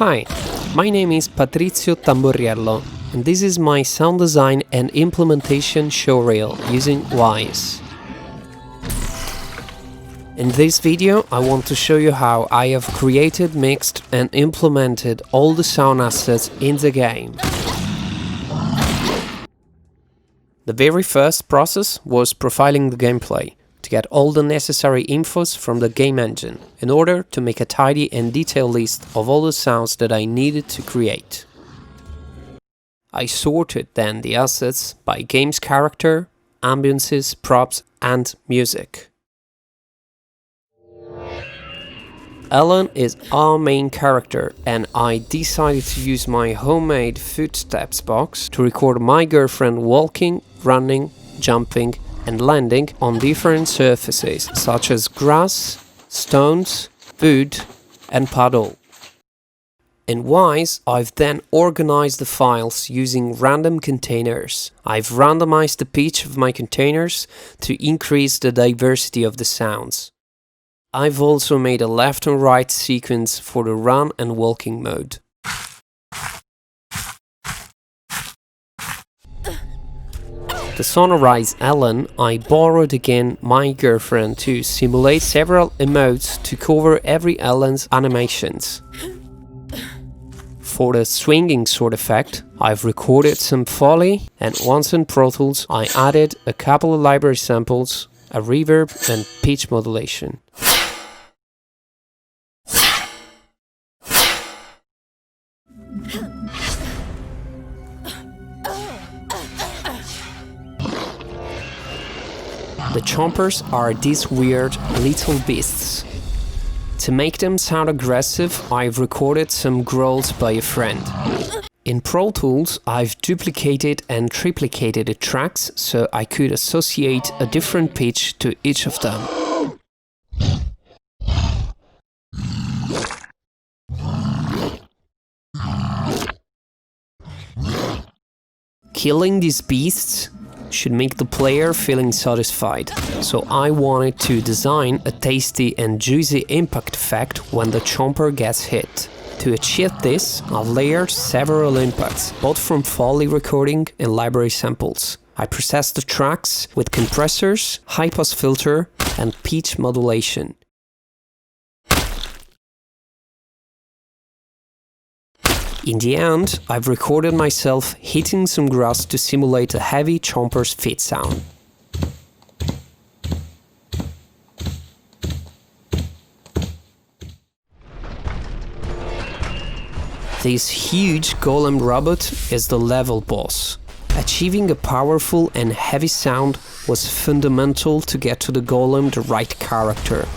Hi, my name is Patrizio Tamborriello, and this is my sound design and implementation showreel using Wise. In this video, I want to show you how I have created, mixed and implemented all the sound assets in the game. The very first process was profiling the gameplay, to get all the necessary infos from the game engine, in order to make a tidy and detailed list of all the sounds that I needed to create. I sorted then the assets by game's character, ambiences, props and music. Ellen is our main character, and I decided to use my homemade footsteps box to record my girlfriend walking, running, jumping and landing on different surfaces such as grass, stones, wood and puddle. In Wise, I've then organized the files using random containers. I've randomized the pitch of my containers to increase the diversity of the sounds. I've also made a left and right sequence for the run and walking mode. To sonorize Ellen, I borrowed again my girlfriend to simulate several emotes to cover every Ellen's animations. For the swinging sword effect, I've recorded some Foley, and once in Pro Tools I added a couple of library samples, a reverb and pitch modulation. The Chompers are these weird little beasts. To make them sound aggressive, I've recorded some growls by a friend. In Pro Tools, I've duplicated and triplicated the tracks so I could associate a different pitch to each of them. Killing these beasts should make the player feeling satisfied, so I wanted to design a tasty and juicy impact effect when the chomper gets hit. To achieve this, I've layered several impacts, both from Foley recording and library samples. I processed the tracks with compressors, high-pass filter and pitch modulation. In the end, I've recorded myself hitting some grass to simulate a heavy chomper's feet sound. This huge golem robot is the level boss. Achieving a powerful and heavy sound was fundamental to get to the golem the right character.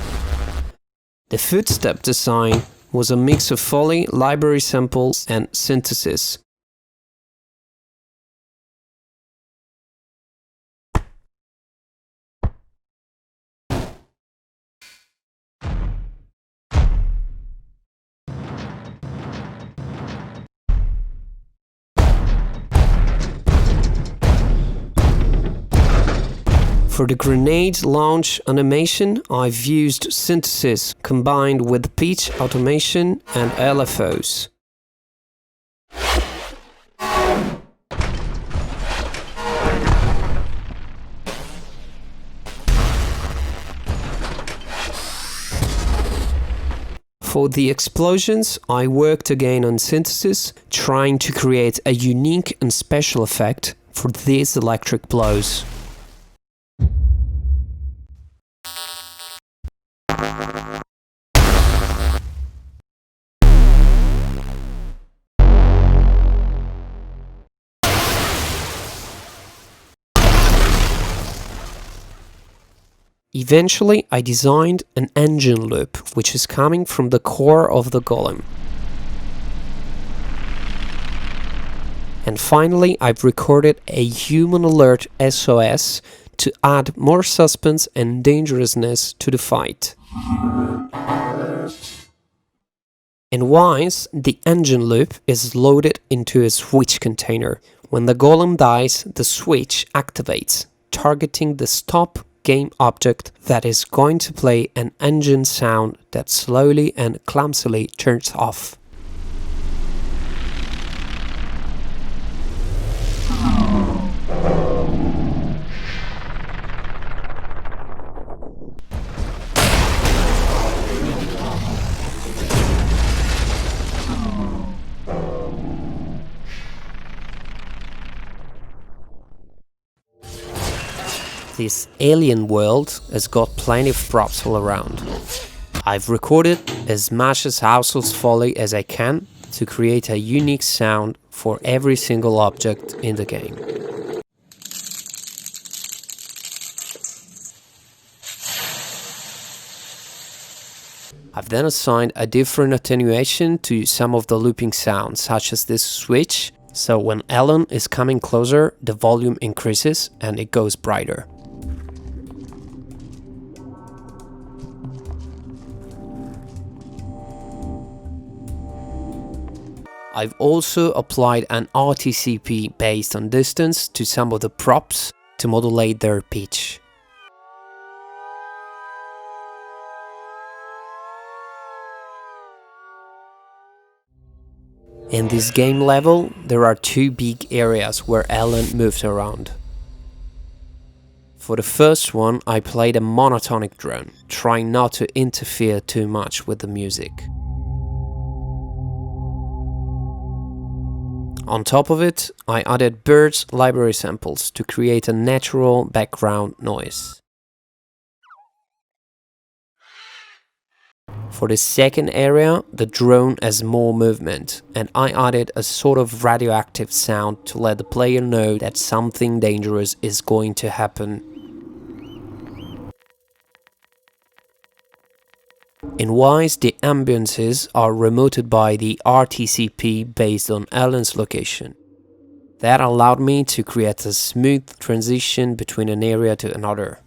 The footstep design was a mix of Foley, library samples and synthesis. For the grenade launch animation, I've used synthesis combined with pitch automation and LFOs. For the explosions, I worked again on synthesis, trying to create a unique and special effect for these electric blows. Eventually, I designed an engine loop, which is coming from the core of the golem. And finally, I've recorded a human alert SOS to add more suspense and dangerousness to the fight. In Wise, the engine loop is loaded into a switch container. When the golem dies, the switch activates, targeting the stop game object that is going to play an engine sound that slowly and clumsily turns off. This alien world has got plenty of props all around. I've recorded as much as household foley as I can to create a unique sound for every single object in the game. I've then assigned a different attenuation to some of the looping sounds, such as this switch, so when Alan is coming closer, the volume increases and it goes brighter. I've also applied an RTCP based on distance to some of the props to modulate their pitch. In this game level, there are two big areas where Alan moves around. For the first one, I played a monotonic drone, trying not to interfere too much with the music. On top of it, I added birds library samples to create a natural background noise. For the second area, the drone has more movement, and I added a sort of radioactive sound to let the player know that something dangerous is going to happen. In Wise, the ambiences are remoted by the RTCP based on Alan's location. That allowed me to create a smooth transition between an area to another.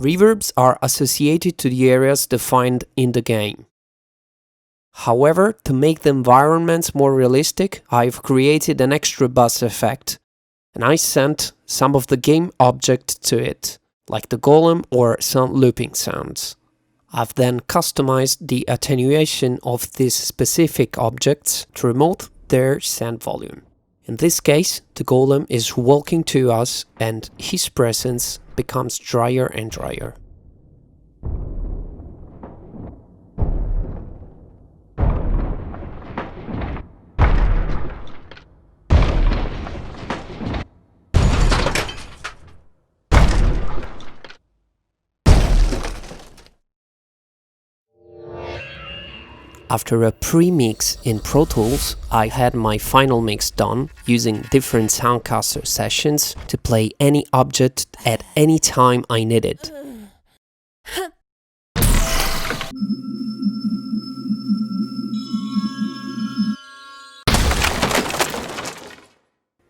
Reverbs are associated to the areas defined in the game. However, to make the environments more realistic, I've created an extra buzz effect, and I sent some of the game objects to it, like the Golem or some looping sounds. I've then customized the attenuation of these specific objects to remote their sound volume. In this case, the Golem is walking to us and his presence becomes drier and drier. After a pre-mix in Pro Tools, I had my final mix done using different Soundcaster sessions to play any object at any time I needed.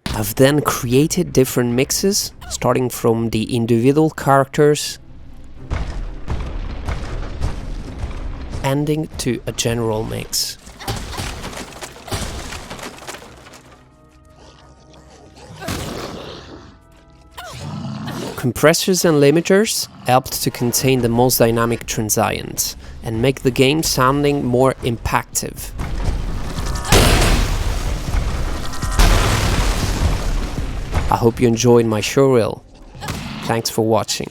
I've then created different mixes, starting from the individual characters, ending to a general mix. Compressors and limiters helped to contain the most dynamic transients and make the game sounding more impactful. I hope you enjoyed my showreel. Thanks for watching.